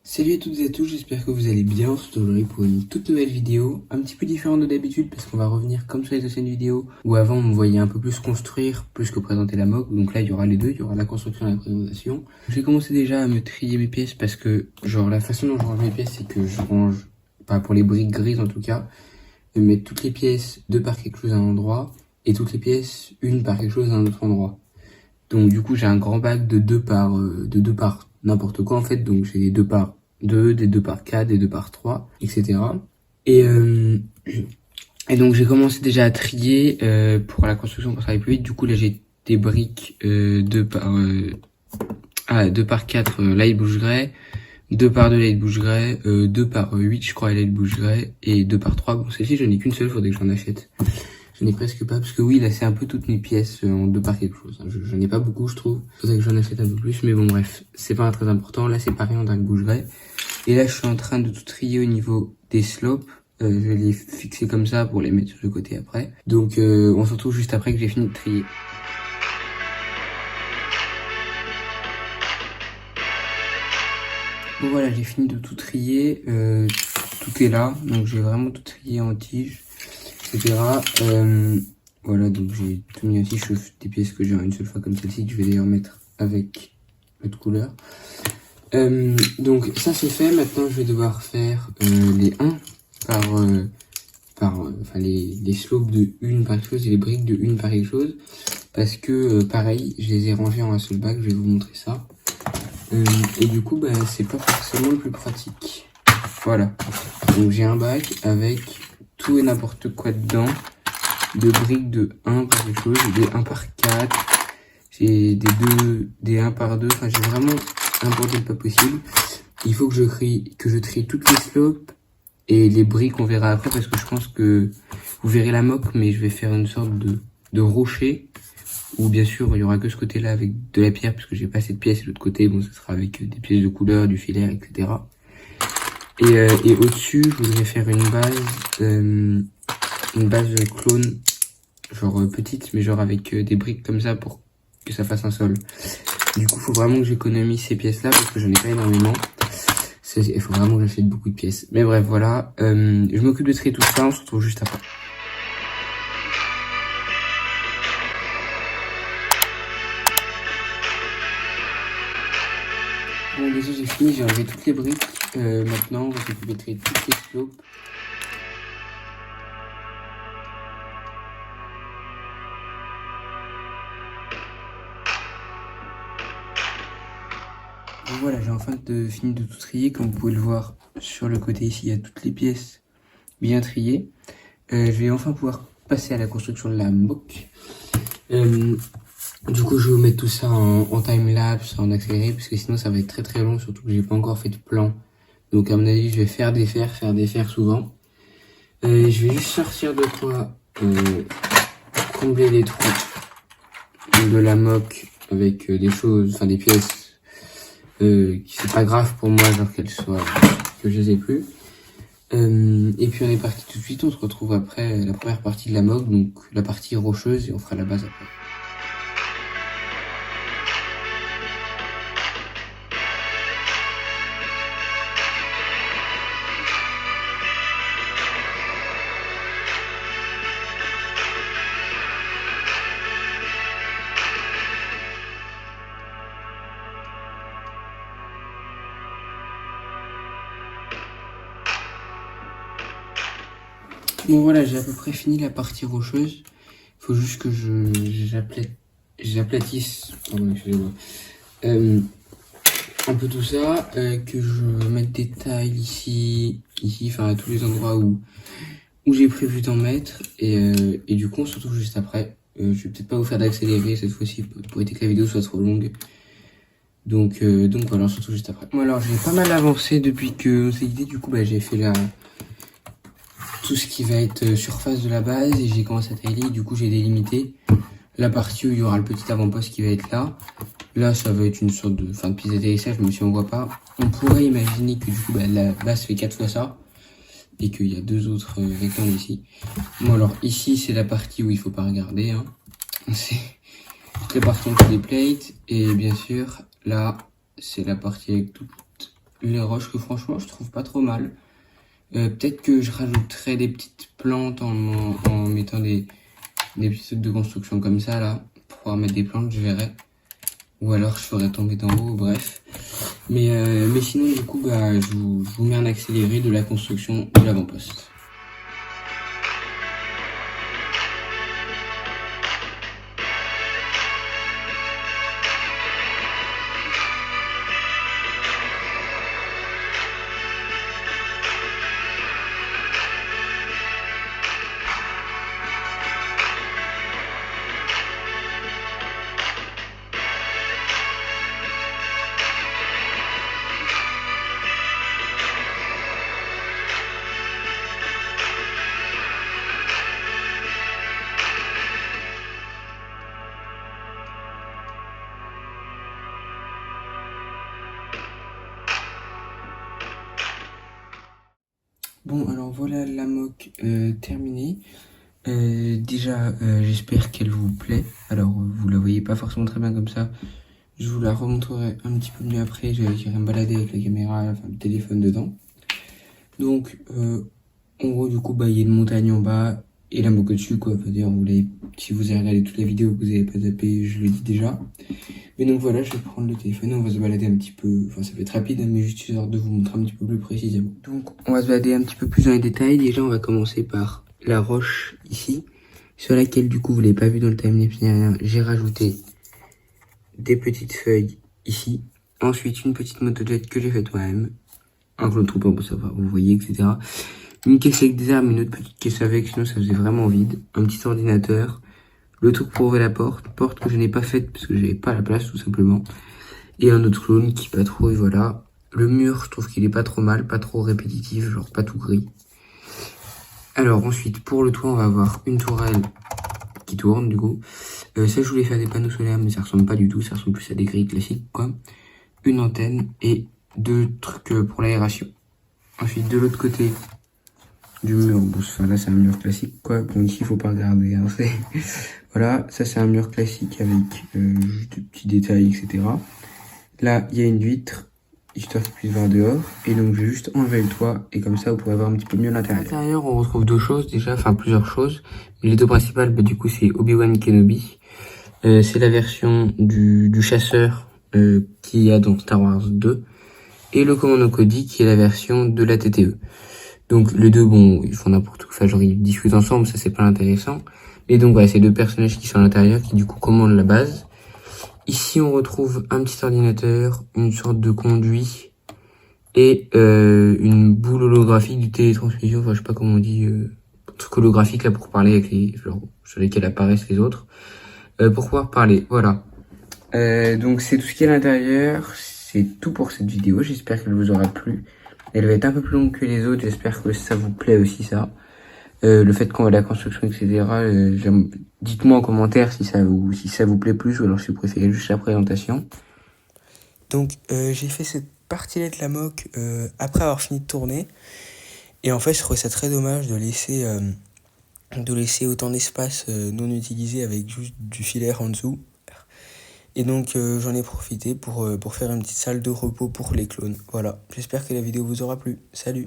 Salut à toutes et à tous, j'espère que vous allez bien. On se retrouve aujourd'hui pour une toute nouvelle vidéo, un petit peu différente de d'habitude parce qu'on va revenir comme sur les anciennes vidéos où avant on me voyait un peu plus construire plus que présenter la mock. Donc là il y aura les deux, il y aura la construction et la présentation. J'ai commencé déjà à me trier mes pièces parce que genre la façon dont je range mes pièces c'est que je range, pas pour les briques grises en tout cas, de mettre toutes les pièces deux par quelque chose à un endroit et toutes les pièces une par quelque chose à un autre endroit. Donc du coup j'ai un grand bac de 2 par n'importe quoi en fait, donc j'ai des 2 par 2, des 2 par 4, des 2 par 3, etc. Et, euh, et donc j'ai commencé déjà à trier pour la construction pour ça aille plus vite. Du coup là j'ai des briques 2 par 4, là il bougerait, 2 par 2 là il bougerait, 2 par 8 je crois là il bougerait, et 2 par 3, bon celle-ci je n'ai qu'une seule, faudrait que j'en achète. Je n'ai presque pas, parce que oui, là, c'est un peu toutes mes pièces en 2 par quelque chose. Je n'ai pas beaucoup, je trouve. Faudrait que j'en achète un peu plus, mais bon, bref. C'est pas très important. Là, c'est pareil, on dirait que bougerait. Et là, je suis en train de tout trier au niveau des slopes. Je vais les fixer comme ça pour les mettre sur le côté après. Donc, on se retrouve juste après que j'ai fini de trier. Bon, voilà, j'ai fini de tout trier. Tout est là. Donc, j'ai vraiment tout trié en tige, etc. Voilà, donc j'ai tout mis aussi, je fais des pièces que j'ai en une seule fois comme celle-ci, que je vais d'ailleurs mettre avec l'autre couleur. Donc ça c'est fait, maintenant je vais devoir faire les 1 enfin les slopes de 1 par quelque chose et les briques de 1 par quelque chose. Parce que pareil, je les ai rangés en un seul bac, je vais vous montrer ça. Et du coup, bah, c'est pas forcément le plus pratique. Voilà, donc j'ai un bac avec tout et n'importe quoi dedans. De briques de 1 par quelque chose, des 1 par 4, j'ai des 1 par 2, enfin j'ai vraiment un bordel pas possible. Il faut que je trie toutes les slopes et les briques on verra après parce que je pense que vous verrez la moque, mais je vais faire une sorte de rocher où bien sûr il y aura que ce côté là avec de la pierre parce que j'ai pas assez de pièces et l'autre côté bon ça sera avec des pièces de couleur, du filaire, etc. Et au-dessus je voudrais faire une base clone, genre petite, mais genre avec des briques comme ça pour que ça fasse un sol. Du coup, faut vraiment que j'économise ces pièces-là parce que j'en ai pas énormément. Il faut vraiment que j'achète beaucoup de pièces. Mais bref, voilà. Je m'occupe de trier tout ça, on se retrouve juste après. Bon, déjà j'ai fini, j'ai enlevé toutes les briques. Maintenant, on va s'occuper de trier toutes les slopes. Donc voilà, j'ai enfin fini de tout trier. Comme vous pouvez le voir sur le côté ici, il y a toutes les pièces bien triées. Je vais enfin pouvoir passer à la construction de la moque. Du coup, je vais vous mettre tout ça en time-lapse, en accéléré, parce que sinon ça va être très très long, surtout que j'ai pas encore fait de plan. Donc à mon avis, je vais faire défaire souvent. Je vais juste sortir de quoi combler les trous de la moque avec des choses, enfin des pièces qui c'est pas grave pour moi, genre que je les ai plus. Et puis on est parti tout de suite, on se retrouve après la première partie de la moque, donc la partie rocheuse, et on fera la base après. Bon voilà, j'ai à peu près fini la partie rocheuse. Il faut juste que j'aplatisse, pardon, excusez-moi, un peu tout ça, que je mette des tiles ici, enfin à tous les endroits où j'ai prévu d'en mettre. Et du coup, on se retrouve juste après. Je vais peut-être pas vous faire d'accélérer cette fois-ci pour éviter que la vidéo soit trop longue. Donc voilà, on se retrouve juste après. Bon alors, j'ai pas mal avancé depuis que on s'est dit, du coup, bah, j'ai fait tout ce qui va être surface de la base et j'ai commencé à tailler, du coup j'ai délimité la partie où il y aura le petit avant-poste qui va être là. Là ça va être une sorte de piste d'atterrissage, même si on voit pas. On pourrait imaginer que du coup bah, la base fait 4 fois ça et qu'il y a deux autres rectangles ici. Bon alors ici c'est la partie où il faut pas regarder, hein. C'est la partie entre les plates et bien sûr là c'est la partie avec toute les roches que franchement je trouve pas trop mal. Peut-être que je rajouterai des petites plantes en mettant des petits trucs de construction comme ça là, pour pouvoir mettre des plantes, je verrai. Ou alors je ferai tomber d'en haut, bref. Mais sinon du coup je vous mets un accéléré de la construction de l'avant-poste. Bon, alors voilà la mock terminée. Déjà, j'espère qu'elle vous plaît. Alors, vous la voyez pas forcément très bien comme ça. Je vous la remontrerai un petit peu mieux après. J'irai me balader avec la caméra, enfin le téléphone dedans. Donc, en gros, du coup, il y a une montagne en bas et la moque au-dessus, quoi. C'est-à-dire, si vous avez regardé toute la vidéo, vous n'avez pas zappé, je le dis déjà. Mais donc voilà, je vais prendre le téléphone et on va se balader un petit peu. Enfin, ça va être rapide, hein, mais juste histoire de vous montrer un petit peu plus précisément. Donc, on va se balader un petit peu plus dans les détails. Déjà, on va commencer par la roche ici, sur laquelle, du coup, vous l'avez pas vu dans le timelapse ni rien. J'ai rajouté des petites feuilles ici. Ensuite, une petite motojet que j'ai faite moi-même. Un clone trooper pour savoir, vous voyez, etc. Une caisse avec des armes, une autre petite caisse avec, sinon ça faisait vraiment vide. Un petit ordinateur. Le truc pour ouvrir la porte que je n'ai pas faite parce que j'avais pas la place tout simplement. Et un autre clone qui patrouille, voilà. Le mur, je trouve qu'il est pas trop mal, pas trop répétitif, genre pas tout gris. Alors ensuite, pour le toit, on va avoir une tourelle qui tourne du coup. Ça, je voulais faire des panneaux solaires, mais ça ressemble pas du tout, ça ressemble plus à des grilles classiques quoi. Une antenne et deux trucs pour l'aération. Ensuite, de l'autre côté du mur, bon, là c'est un mur classique quoi. Bon, ici il faut pas regarder, hein, voilà, ça c'est un mur classique avec juste des petits détails, etc. Là, il y a une vitre, histoire qu'il puisse voir dehors. Et donc, je vais juste enlever le toit. Et comme ça, vous pourrez voir un petit peu mieux l'intérieur. À l'intérieur, on retrouve deux choses déjà, enfin plusieurs choses. Les deux principales, du coup, c'est Obi-Wan Kenobi. C'est la version du chasseur qu'il y a dans Star Wars 2. Et le Commando Cody, qui est la version de la TTE. Donc, les deux, bon, ils font n'importe quoi. Enfin, genre, ils discutent ensemble, ça c'est pas intéressant. Et donc, voilà, c'est deux personnages qui sont à l'intérieur, qui du coup commandent la base. Ici, on retrouve un petit ordinateur, une sorte de conduit et une boule holographique du télétransmission. Enfin, je sais pas comment on dit, truc holographique là pour parler avec sur lesquels apparaissent les autres, pour pouvoir parler. Voilà. Donc c'est tout ce qui est à l'intérieur. C'est tout pour cette vidéo. J'espère qu'elle vous aura plu. Elle va être un peu plus longue que les autres. J'espère que ça vous plaît aussi ça. Le fait qu'on va à la construction, etc. Dites-moi en commentaire si ça vous plaît plus ou alors si vous préférez juste la présentation. Donc j'ai fait cette partie-là de la mock après avoir fini de tourner. Et en fait, je trouvais ça très dommage de laisser autant d'espace non utilisé avec juste du filaire en dessous. Et donc j'en ai profité pour faire une petite salle de repos pour les clones. Voilà, j'espère que la vidéo vous aura plu. Salut!